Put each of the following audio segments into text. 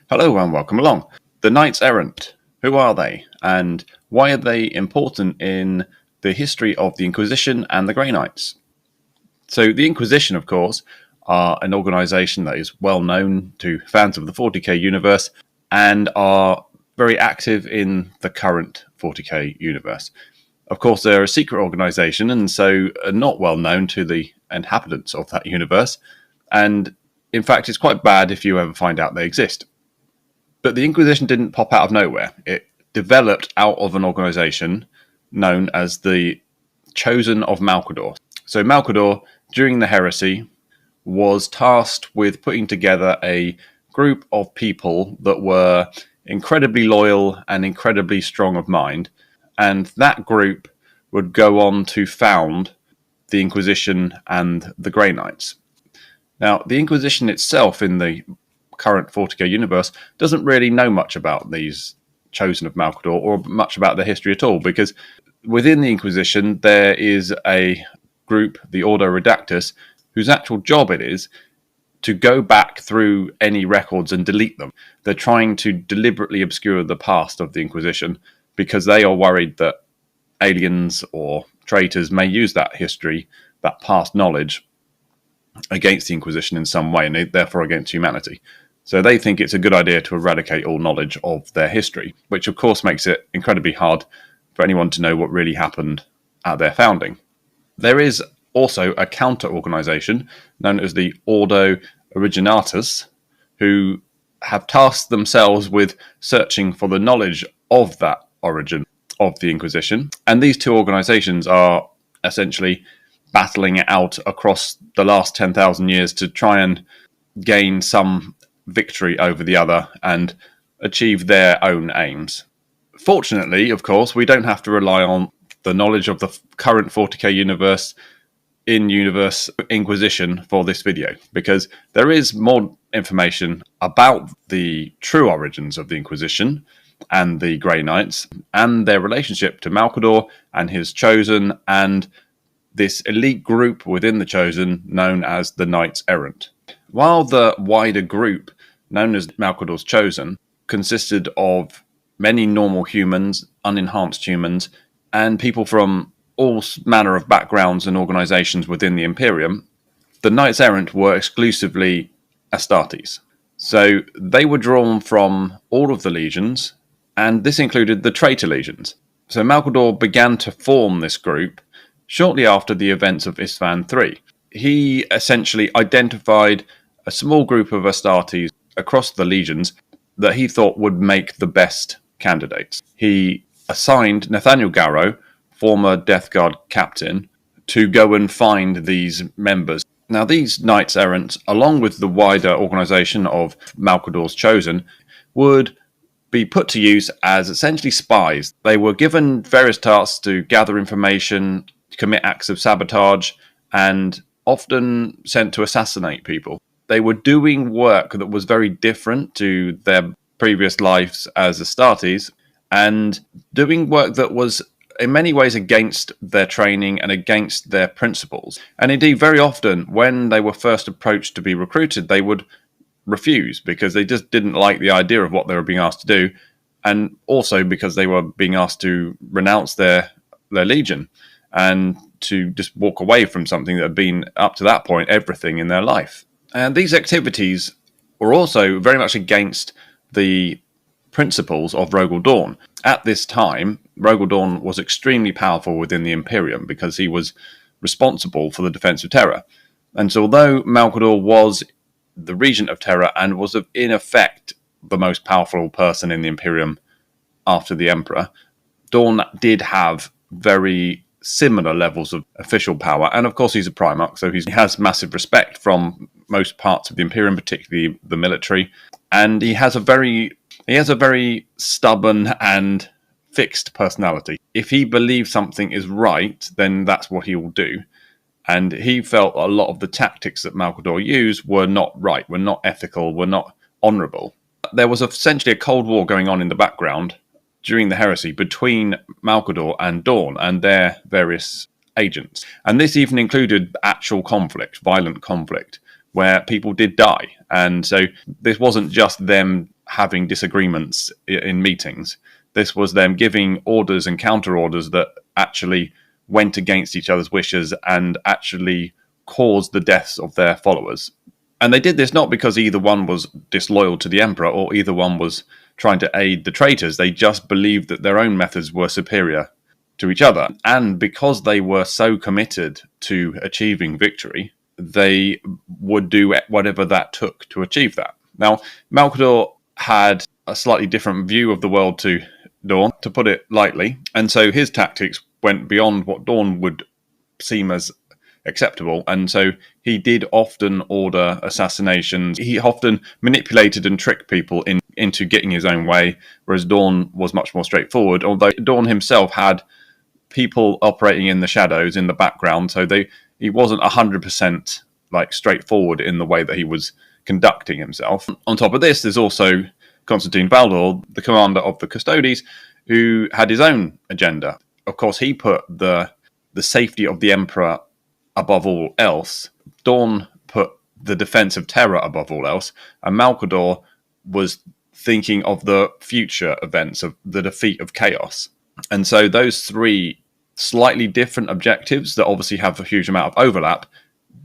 Hello and welcome along. The Knights-Errant. Who are they? And why are they important in the history of the Inquisition and the Grey Knights? So the Inquisition, of course, are an organisation that is well known to fans of the 40k universe and are very active in the current 40k universe. Of course, they're a secret organisation and so are not well known to the inhabitants of that universe. And in fact, it's quite bad if you ever find out they exist. But the Inquisition didn't pop out of nowhere. It developed out of an organisation known as the Chosen of Malcador. So Malcador, during the heresy, was tasked with putting together a group of people that were incredibly loyal and incredibly strong of mind. And that group would go on to found the Inquisition and the Grey Knights. Now, the Inquisition itself in the current 40k universe doesn't really know much about these Chosen of Malcador or much about their history at all, because within the Inquisition there is a group, the Ordo Redactus, whose actual job it is to go back through any records and delete them. They're trying to deliberately obscure the past of the Inquisition because they are worried that aliens or traitors may use that history, that past knowledge, against the Inquisition in some way, and therefore against humanity. So they think it's a good idea to eradicate all knowledge of their history, which of course makes it incredibly hard for anyone to know what really happened at their founding. There is also a counter-organisation known as the Ordo Originatus, who have tasked themselves with searching for the knowledge of that origin of the Inquisition. And these two organisations are essentially battling it out across the last 10,000 years to try and gain some victory over the other and achieve their own aims. Fortunately, of course, we don't have to rely on the knowledge of the current 40k universe in-universe Inquisition for this video, because there is more information about the true origins of the Inquisition and the Grey Knights and their relationship to Malcador and his Chosen and this elite group within the Chosen known as the Knights-Errant. While the wider group, known as Malcador's Chosen, consisted of many normal humans, unenhanced humans, and people from all manner of backgrounds and organisations within the Imperium, the Knights-Errant were exclusively Astartes. So they were drawn from all of the legions, and this included the traitor legions. So Malcador began to form this group shortly after the events of Isstvan III. He essentially identified a small group of Astartes across the legions that he thought would make the best candidates. He assigned Nathaniel Garrow, former Death Guard captain, to go and find these members. Now, these Knights-Errant, along with the wider organisation of Malcador's Chosen, would be put to use as essentially spies. They were given various tasks to gather information, commit acts of sabotage, and often sent to assassinate people. They were doing work that was very different to their previous lives as Astartes, and doing work that was in many ways against their training and against their principles. And indeed, very often, when they were first approached to be recruited, they would refuse because they just didn't like the idea of what they were being asked to do, and also because they were being asked to renounce their legion and to just walk away from something that had been, up to that point, everything in their life. And these activities were also very much against the principles of Rogal Dorn. At this time, Rogal Dorn was extremely powerful within the Imperium because he was responsible for the defense of Terra. And so although Malcador was the regent of Terra and was in effect the most powerful person in the Imperium after the Emperor, Dorn did have very similar levels of official power. And of course he's a Primarch, so he has massive respect from most parts of the Imperium, particularly the military. And he has a very stubborn and fixed personality. If he believes something is right, then that's what he will do. And he felt a lot of the tactics that Malcador used were not right, were not ethical, were not honourable. There was essentially a cold war going on in the background during the heresy between Malcador and Dorn and their various agents. And this even included actual conflict, violent conflict, where people did die. And so this wasn't just them having disagreements in meetings. This was them giving orders and counter orders that actually went against each other's wishes and actually caused the deaths of their followers. And they did this not because either one was disloyal to the emperor or either one was trying to aid the traitors. They just believed that their own methods were superior to each other. And because they were so committed to achieving victory, they would do whatever that took to achieve that. Now, Malcador had a slightly different view of the world to Dawn, to put it lightly, and so his tactics went beyond what Dawn would seem as acceptable, and so he did often order assassinations. He often manipulated and tricked people into getting his own way, whereas Dawn was much more straightforward, although Dawn himself had people operating in the shadows in the background, so he wasn't 100% like straightforward in the way that he was conducting himself. On top of this, there's also Constantine Valdor, the commander of the Custodes, who had his own agenda. Of course, he put the safety of the emperor above all else. Dawn put the defense of Terra above all else, and Malcador was thinking of the future events of the defeat of chaos. And so those three slightly different objectives that obviously have a huge amount of overlap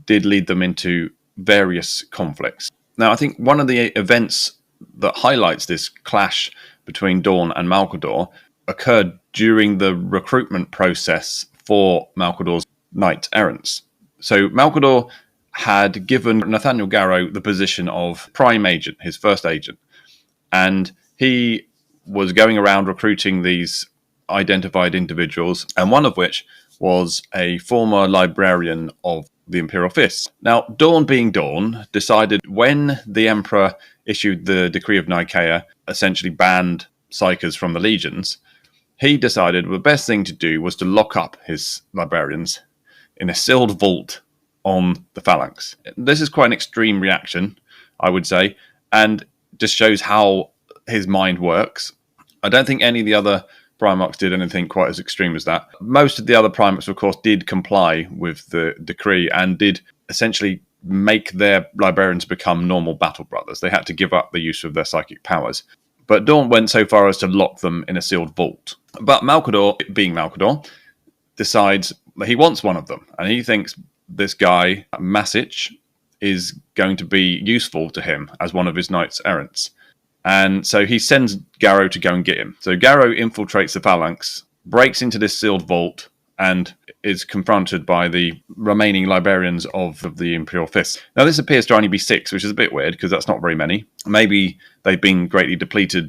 did lead them into various conflicts. Now, I think one of the events that highlights this clash between Dawn and Malcador occurred during the recruitment process for Malcador's Knights-Errants. So Malcador had given Nathaniel Garrow the position of prime agent, his first agent, and he was going around recruiting these identified individuals, and one of which was a former librarian of the Imperial Fists. Now, Dawn being Dawn, decided when the Emperor issued the Decree of Nicaea, essentially banned Psykers from the legions, he decided the best thing to do was to lock up his librarians in a sealed vault on the phalanx. This is quite an extreme reaction, I would say, and just shows how his mind works. I don't think any of the other Primarchs did anything quite as extreme as that. Most of the other Primarchs, of course, did comply with the decree and did essentially make their librarians become normal battle brothers. They had to give up the use of their psychic powers. But Dawn went so far as to lock them in a sealed vault. But Malcador, being Malcador, decides that he wants one of them. And he thinks this guy, Masich, is going to be useful to him as one of his Knights-Errants. And so he sends Garrow to go and get him. So Garrow infiltrates the phalanx, breaks into this sealed vault, and is confronted by the remaining librarians of the Imperial Fists. Now, this appears to only be 6, which is a bit weird, because that's not very many. Maybe they've been greatly depleted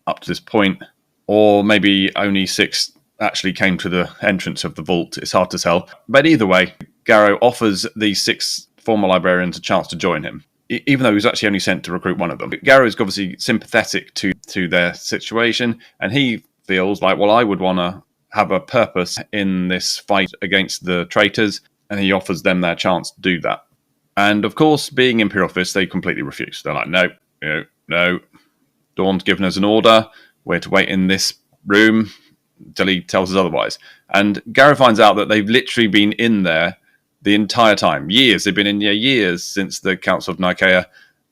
up to this point, or maybe only 6 actually came to the entrance of the vault. It's hard to tell. But either way, Garrow offers these 6 former librarians a chance to join him, even though he was actually only sent to recruit one of them. Garrow is obviously sympathetic to their situation, and he feels like, well, I would want to have a purpose in this fight against the traitors, and he offers them their chance to do that. And of course, being Imperial Fists, they completely refuse. They're like, no, Dawn's given us an order. We're to wait in this room until he tells us otherwise. And Garrow finds out that they've literally been in there the entire time. Years. They've been in there years since the Council of Nicaea,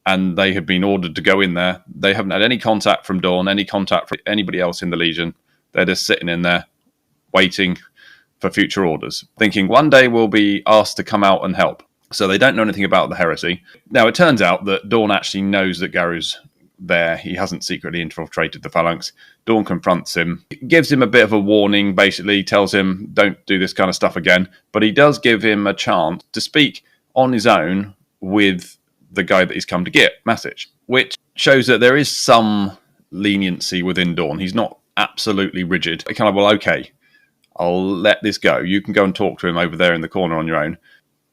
and they have been ordered to go in there. They haven't had any contact from Dawn, any contact from anybody else in the Legion. They're just sitting in there, waiting for future orders, thinking one day we'll be asked to come out and help. So they don't know anything about the heresy. Now, it turns out that Dawn actually knows that Garrow's there. He hasn't secretly infiltrated the phalanx. Dawn confronts him, gives him a bit of a warning, basically tells him don't do this kind of stuff again, but he does give him a chance to speak on his own with the guy that he's come to get, Masich, which shows that there is some leniency within Dawn. He's not absolutely rigid. Kind of, well, okay, I'll let this go. You can go and talk to him over there in the corner on your own.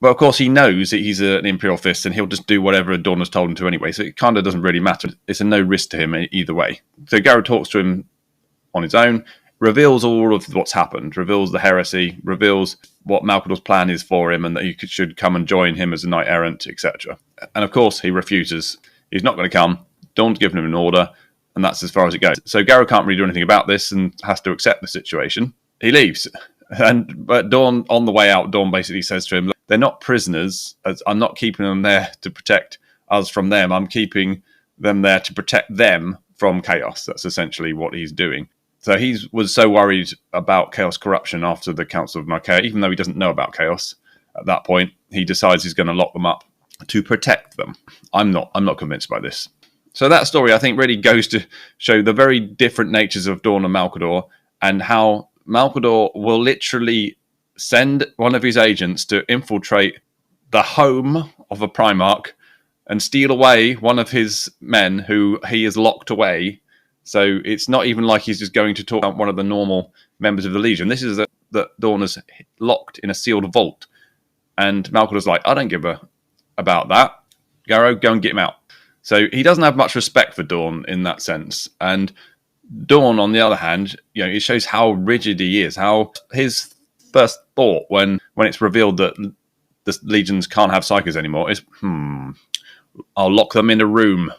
But of course, he knows that he's an Imperial Fist and he'll just do whatever Dawn has told him to anyway. So it kind of doesn't really matter. It's a no risk to him either way. So Garrow talks to him on his own, reveals all of what's happened, reveals the heresy, reveals what Malcador's plan is for him and that he should come and join him as a Knight-Errant, etc. And of course, he refuses. He's not going to come. Dawn's given him an order, and that's as far as it goes. So Garrow can't really do anything about this and has to accept the situation. He leaves. But Dawn, on the way out, Dawn basically says to him, they're not prisoners. I'm not keeping them there to protect us from them. I'm keeping them there to protect them from chaos. That's essentially what he's doing. So he was so worried about chaos corruption after the Council of Nicaea, even though he doesn't know about chaos at that point, he decides he's going to lock them up to protect them. I'm not convinced by this. So that story, I think, really goes to show the very different natures of Dawn and Malcador, and how Malcador will literally send one of his agents to infiltrate the home of a Primarch and steal away one of his men who he has locked away. So it's not even like he's just going to talk about one of the normal members of the Legion. This is that Dawn is locked in a sealed vault. And Malcador's like, I don't give a about that. Garrow, go and get him out. So he doesn't have much respect for Dawn in that sense. And Dawn, on the other hand, it shows how rigid he is, how his first thought when it's revealed that the legions can't have psychers anymore is, I'll lock them in a room.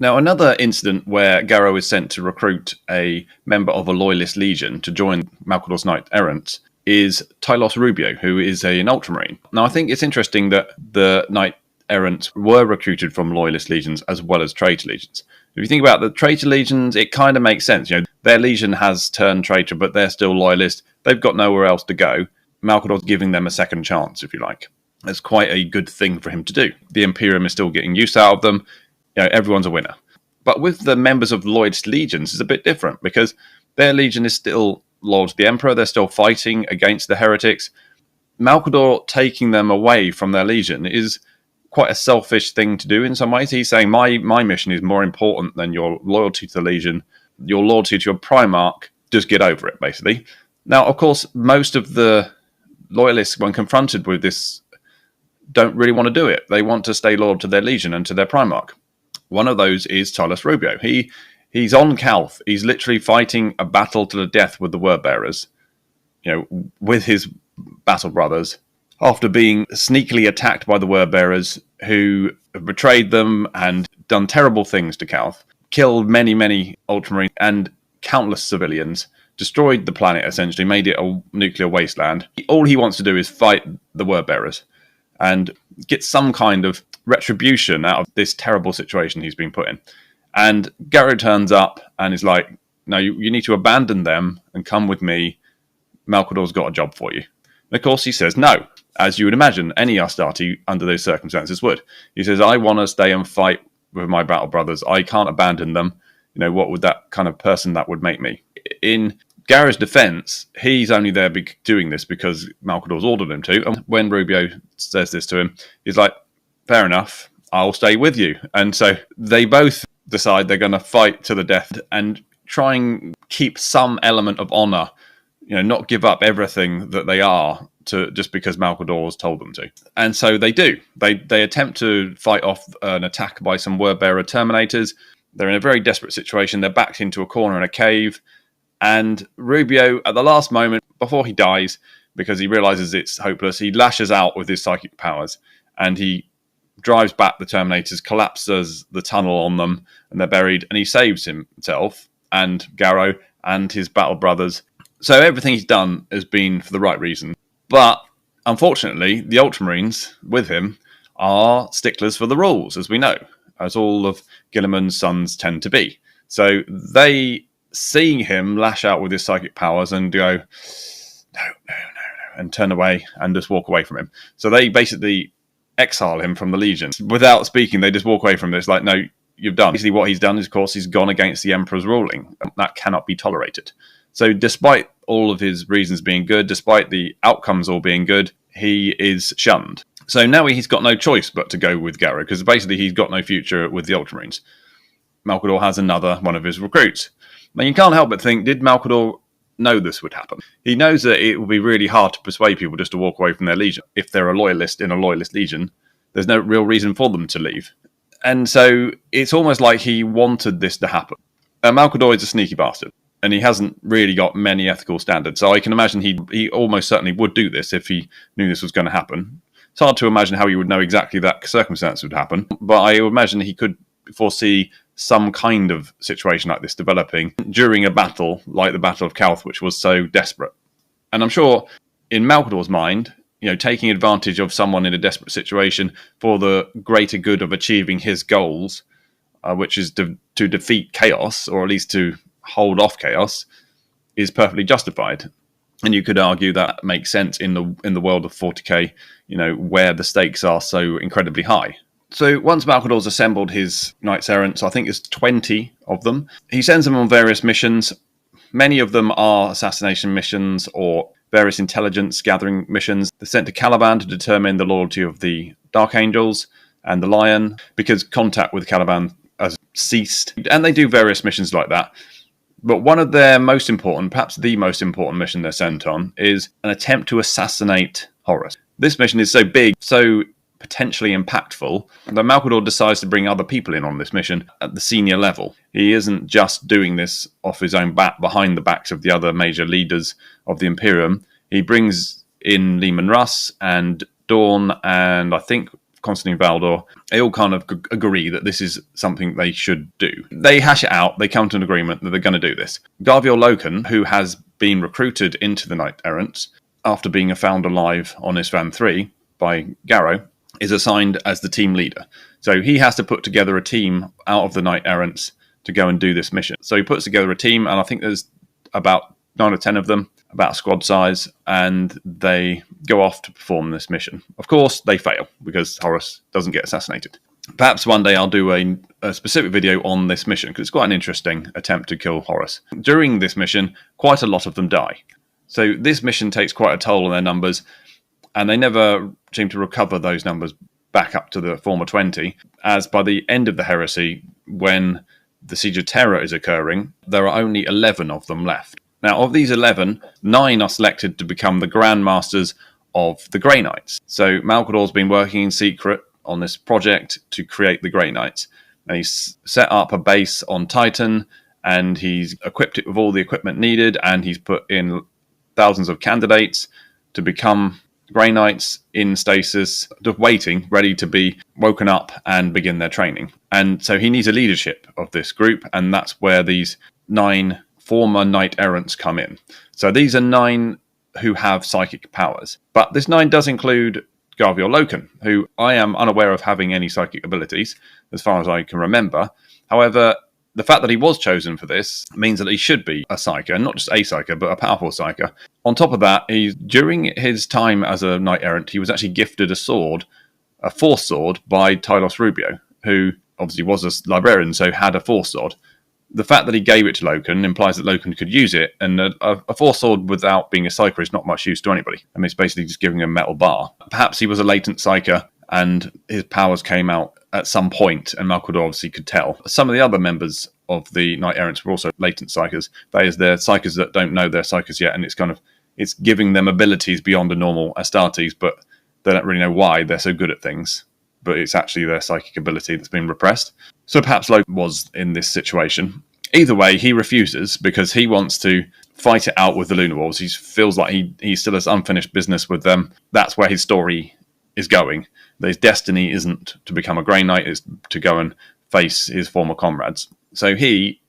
Now, another incident where Garrow is sent to recruit a member of a loyalist legion to join Malcador's Knights-Errant is Tylos Rubio, who is an ultramarine. Now, I think it's interesting that the Knights-Errant were recruited from loyalist legions as well as traitor legions. If you think about the traitor legions, it kind of makes sense. Their legion has turned traitor, but they're still loyalist. They've got nowhere else to go. Malcador's giving them a second chance, if you like. It's quite a good thing for him to do. The Imperium is still getting use out of them. Everyone's a winner. But with the members of loyalist legions, it's a bit different because their legion is still loyal to the Emperor. They're still fighting against the heretics. Malcador taking them away from their legion is quite a selfish thing to do in some ways. He's saying, my mission is more important than your loyalty to the legion, your loyalty to your Primarch. Just get over it, basically. Now, of course, most of the loyalists, when confronted with this, don't really want to do it. They want to stay loyal to their legion and to their Primarch. One of those is Tylos Rubio. He's on Calth. He's literally fighting a battle to the death with the Wordbearers, with his battle brothers, after being sneakily attacked by the Wordbearers, who have betrayed them and done terrible things to Calth, killed many, many Ultramarines and countless civilians, destroyed the planet, essentially, made it a nuclear wasteland. All he wants to do is fight the Wordbearers and get some kind of retribution out of this terrible situation he's been put in. And Garrow turns up and is like, no, you need to abandon them and come with me. Malcador's got a job for you. And of course he says no, as you would imagine any Astarte under those circumstances would. He says, I want to stay and fight with my battle brothers. I can't abandon them. What would that kind of person that would make me? In Garrow's defense, he's only there doing this because Malcador's ordered him to. And when Rubio says this to him, he's like, fair enough, I'll stay with you. And so they both decide they're going to fight to the death and try and keep some element of honor, not give up everything that they are to just because Malcador has told them to. And so they do. They attempt to fight off an attack by some Wordbearer Terminators. They're in a very desperate situation. They're backed into a corner in a cave. And Rubio, at the last moment, before he dies, because he realizes it's hopeless, he lashes out with his psychic powers and he drives back the Terminators, collapses the tunnel on them, and they're buried, and he saves himself and Garrow and his battle brothers. So everything he's done has been for the right reason. But unfortunately, the Ultramarines with him are sticklers for the rules, as we know, as all of Guilliman's sons tend to be. So they, seeing him lash out with his psychic powers and go, no, and turn away and just walk away from him. So they basically exile him from the Legion. Without speaking, they just walk away from it. It's like, no, you've done. Basically what he's done is, of course, he's gone against the Emperor's ruling. That cannot be tolerated. So despite all of his reasons being good, despite the outcomes all being good, he is shunned. So now he's got no choice but to go with Garrow, because basically he's got no future with the Ultramarines. Malcador has another one of his recruits. Now you can't help but think, did Malcador know this would happen? He knows that it will be really hard to persuade people just to walk away from their legion. If they're a loyalist in a loyalist legion, there's no real reason for them to leave. And so it's almost like he wanted this to happen. Malcador is a sneaky bastard, and he hasn't really got many ethical standards. So I can imagine he almost certainly would do this if he knew this was going to happen. It's hard to imagine how he would know exactly that circumstance would happen, but I imagine he could foresee some kind of situation like this developing during a battle like the Battle of Calth, which was so desperate. And I'm sure in Malcador's mind, taking advantage of someone in a desperate situation for the greater good of achieving his goals, which is to defeat chaos, or at least to hold off chaos, is perfectly justified. And you could argue that makes sense in the world of 40k, where the stakes are so incredibly high. So once Malcador's assembled his Knights-Errant, so I think there's 20 of them, he sends them on various missions. Many of them are assassination missions or various intelligence gathering missions. They're sent to Caliban to determine the loyalty of the Dark Angels and the Lion, because contact with Caliban has ceased. And they do various missions like that. But one of their most important, perhaps the most important mission they're sent on, is an attempt to assassinate Horus. This mission is so big, so potentially impactful, that Malcador decides to bring other people in on this mission at the senior level. He isn't just doing this off his own bat behind the backs of the other major leaders of the Imperium. He brings in Leman Russ and Dawn, and I think Constantine Valdor. They all kind of agree that this is something they should do. They hash it out. They come to an agreement that they're going to do this. Garvior Loken, who has been recruited into the Knight-Errant after being found alive on Isvan 3 by Garrow, is assigned as the team leader. So he has to put together a team out of the Knight-Errants to go and do this mission. So he puts together a team, and I think there's about 9 or 10 of them, about squad size, and they go off to perform this mission. Of course, they fail because Horus doesn't get assassinated. Perhaps one day I'll do a specific video on this mission, because it's quite an interesting attempt to kill Horus. During this mission, quite a lot of them die. So this mission takes quite a toll on their numbers, and they never seem to recover those numbers back up to the former 20, as by the end of the heresy, when the Siege of Terror is occurring, there are only 11 of them left. Now, of these 11, 9 are selected to become the Grand Masters of the Grey Knights. So Malcador's been working in secret on this project to create the Grey Knights. And he's set up a base on Titan, and he's equipped it with all the equipment needed, and he's put in thousands of candidates to become Grey Knights in stasis, just waiting, ready to be woken up and begin their training. And so he needs a leadership of this group, and that's where these 9 former Knight-Errants come in. So these are 9 who have psychic powers. But this 9 does include Garvior Loken, who I am unaware of having any psychic abilities, as far as I can remember. However, the fact that he was chosen for this means that he should be a psyker, not just a psyker, but a powerful psyker. On top of that, during his time as a Knight-Errant, he was actually gifted a sword, a Force sword, by Tylos Rubio, who obviously was a librarian, so had a Force sword. The fact that he gave it to Loken implies that Loken could use it, and a Force sword without being a psyker is not much use to anybody. I mean, it's basically just giving him a metal bar. Perhaps he was a latent psyker, and his powers came out at some point, and Malcador obviously could tell. Some of the other members of the Knight-Errants were also latent psykers. That is, they're psykers that don't know they're psykers yet, and it's giving them abilities beyond a normal Astartes, but they don't really know why they're so good at things. But it's actually their psychic ability that's been repressed. So perhaps Loken was in this situation. Either way, he refuses because he wants to fight it out with the Lunar Wolves. He feels like he still has unfinished business with them. That's where his story is going. His destiny isn't to become a Grey Knight, it's to go and face his former comrades. So he,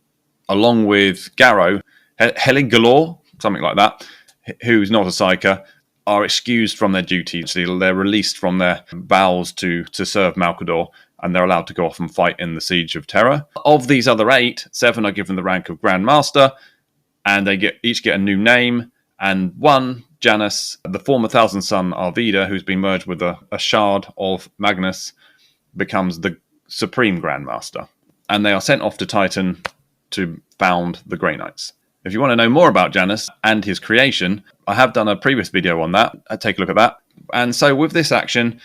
along with Garrow, Heligalore, something like that, who's not a psyker, are excused from their duties. They're released from their vows to serve Malcador, and they're allowed to go off and fight in the Siege of Terror. Of these other 8, 7 are given the rank of Grand Master, and they each get a new name, and one, Janus, the former Thousand Son Arvida, who's been merged with a shard of Magnus, becomes the Supreme Grand Master. And they are sent off to Titan to found the Grey Knights. If you want to know more about Janus and his creation, I have done a previous video on that. Take a look at that. And so with this action,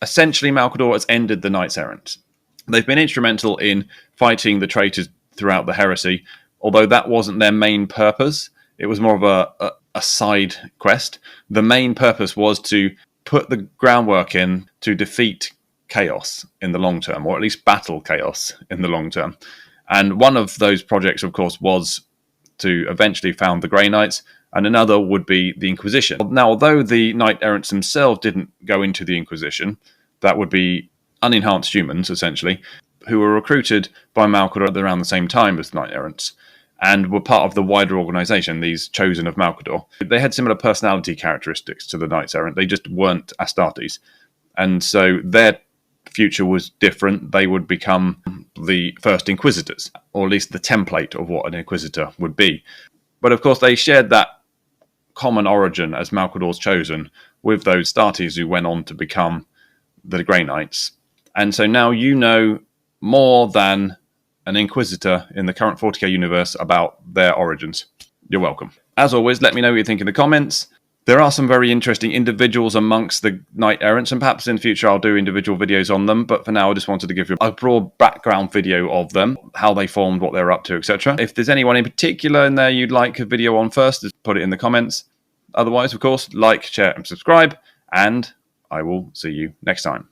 essentially Malcador has ended the Knights-Errant. They've been instrumental in fighting the traitors throughout the heresy, although that wasn't their main purpose. It was more of a side quest. The main purpose was to put the groundwork in to defeat chaos in the long term, or at least battle chaos in the long term. And one of those projects, of course, was to eventually found the Grey Knights, and another would be the Inquisition. Now, although the Knight-Errants themselves didn't go into the Inquisition, that would be unenhanced humans, essentially, who were recruited by Malcador around the same time as the Knight-Errants, and were part of the wider organisation, these chosen of Malcador. They had similar personality characteristics to the Knights-Errant, they just weren't Astartes. And so their future was different, they would become the first Inquisitors, or at least the template of what an Inquisitor would be. But of course, they shared that common origin as Malcador's chosen with those Astartes who went on to become the Grey Knights. And so now you know more than an Inquisitor in the current 40k universe about their origins. You're welcome. As always, let me know what you think in the comments. There are some very interesting individuals amongst the Knight-Errants, and perhaps in the future I'll do individual videos on them, but for now I just wanted to give you a broad background video of them, how they formed, what they're up to, etc. If there's anyone in particular in there you'd like a video on first, just put it in the comments. Otherwise, of course, like, share and subscribe, and I will see you next time.